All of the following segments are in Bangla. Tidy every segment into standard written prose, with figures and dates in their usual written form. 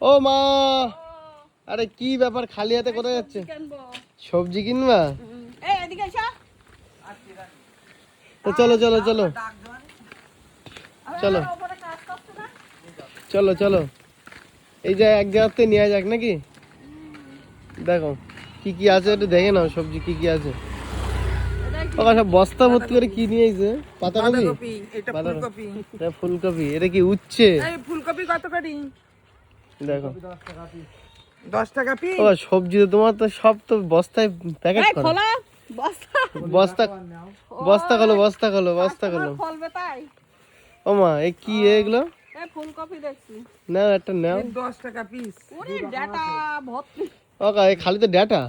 ও মা, আরে কি ব্যাপার, খালি হাতে কোথায় যাচ্ছে? সবজি কিনবা? তো চলো চলো চলো চলো চলো চলো, এই যে এক জায়গাতে নিয়ে যাক নাকি? দেখো কি কি আছে একটু দেখে নাও, সবজি কি কি আছে। সব বস্তা ভর্তি করে কি নিয়ে এসেছে? পাতাকপি, এটা ফুলকপি, এটা কি উচ্ছে? ফুলকপি কত করে? দেখো 10 টাকা পিস। ও সবজি তো তোমার তো সব তো বস্তায় প্যাকেট করা। বস্তা বস্তা খোলো, বস্তা খোলো, বস্তা খোলো। ও মা, এ কি এগুলো? ফুলকপি দেখছি, নাও একটা নাও। 10 টাকা পিস। ওরে ডাটা ভর্তি। ও কা, এই খালি তো ডাটা।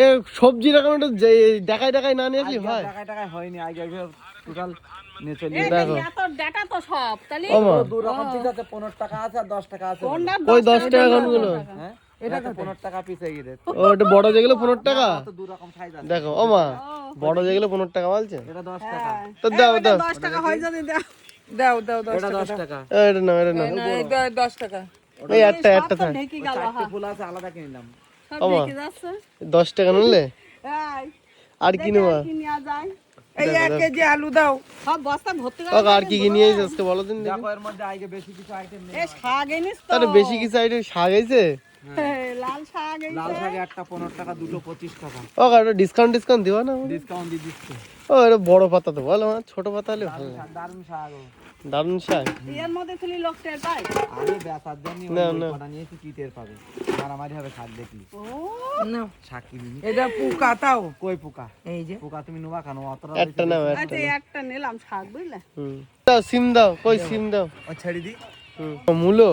এ সবজি রকম একটু দেখাই দেখাই না নিয়ে কি হয়? টাকায় হয়নি, আগে টোটাল নিয়ে চলে দেখো এত ডাটা তো সব তাহলে ও মা, দু রকম পিস আছে, 15 টাকা আছে আর 10 টাকা আছে। কই 10 টাকা কোনগুলো? হ্যাঁ, এটা 15 টাকা পিস এই রে। ও এটা বড় যেগুলো 15 টাকা। তো দু রকম সাইজ আছে। দেখো ও মা, বড় যেগুলো 15 টাকা বলছে। এটা 10 টাকা। তো দাও দাও, 10 টাকা হয় যদি দাও। দাও দাও 10 এটা টাকা। 10 টাকা। এটা নাও, এটা নাও। এই 10 টাকা। এই একটা একটা থাক। ঢেকি গেল, চারটে ফুল আছে, আলাদা কিনে নিলাম। সব ও মা, ঢেকি যাচ্ছে। 10 টাকা নিলে এই আর কি নেবা? কি নিয়ে যায়? এই 1 কেজি আলু দাও। সব বস্তা ভর্তি ও করে। আর কি কি নিয়ে এসেছে আজকে বলো দিন দেখি। দেখো এর মধ্যে আগে বেশি কিছু আইটেম নেই। এই শাক এনেছ তো? আরে বেশি কি সাইডে শাক আছে? লাল শাক এই লাল শাক একটা 15 টাকা, দুটো 25 টাকা। ও কা, এটা ডিসকাউন্ট দিবা না? ডিসকাউন্ট দিয়ে দিচ্ছি। ও এটা বড় পাতা তো বলো, আমার ছোট পাতা হলে ভালো লাগে। দারুন শাক। দারুন শাক। এর মধ্যে খালি লোকটা পাই। আরে বেচার জন্য না, ওই না। কটা নিয়েছি, কি টের পাবে? মারামারি হবে শাক দেখলি। ও নাও শাক কিনি। এটা পোকা তাও। কই পোকা? এই যে পোকা তুমি নেবা কেন? অতটা একটা নাও, একটা আচ্ছা নাও। একটা নিলাম শাক বুঝলে। দাও সিম দাও, কই সিম দাও। ও ছেড়ে দি। মূলো।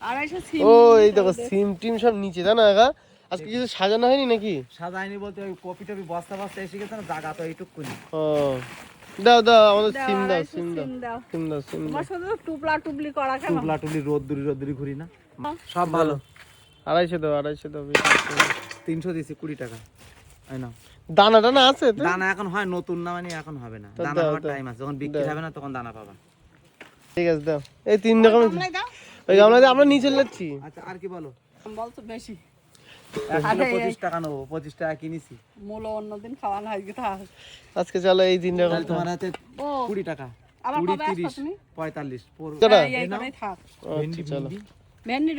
250 সিম। ও এই দেখো সিম টিম সব নিচে, জানো একা আজকে কিছু সাজানো হয়নি নাকি? সাজাইনি বলতে ওই কপি টপি বস্তা বস্তা এসে গেছে না, জায়গা তো এইটুকুনি। ও দাও দাও, আমাদের দাও, সিম দাও, 250 সিম দাও, সিম দাও। সিম দাও, সিম দাও। তোমার শুধু টুপলা টুপলি করা কেন? টুপলা টুপলি রোদ্দুরি ঘুরি না, সব ভালো। 250 দাও, 250 দাও। 300 দিছি, 20 টাকা। এই নাও। দানা টানা আছে তো? দানা এখন হয় নতুন না, মানে এখন হবে না, তো দানা দাও, হওয়ার দাও। টাইম আছে, যখন বিক্রি হবে না তখন দানা পাবা। ঠিক আছে দাও। এই 3 রকমের গামলায় দাও। ওই গামলা দিয়ে আমরা নিয়ে চলে যাচ্ছি। আচ্ছা আর কি বলো? বলছো বেশি। 25 টাকা নেবো, 25 টাকা কিনেছি। মূলো অন্যদিন খাওয়ানো হয় থাক। আজকে চলো এই 3 রকম। তাহলে তোমার হাতে ও 20 টাকা, আবার 20 কবে আসছো 30 তুমি? 45 কটা? এই কটাই থাক। আচ্ছা চলো। ভেন্ডি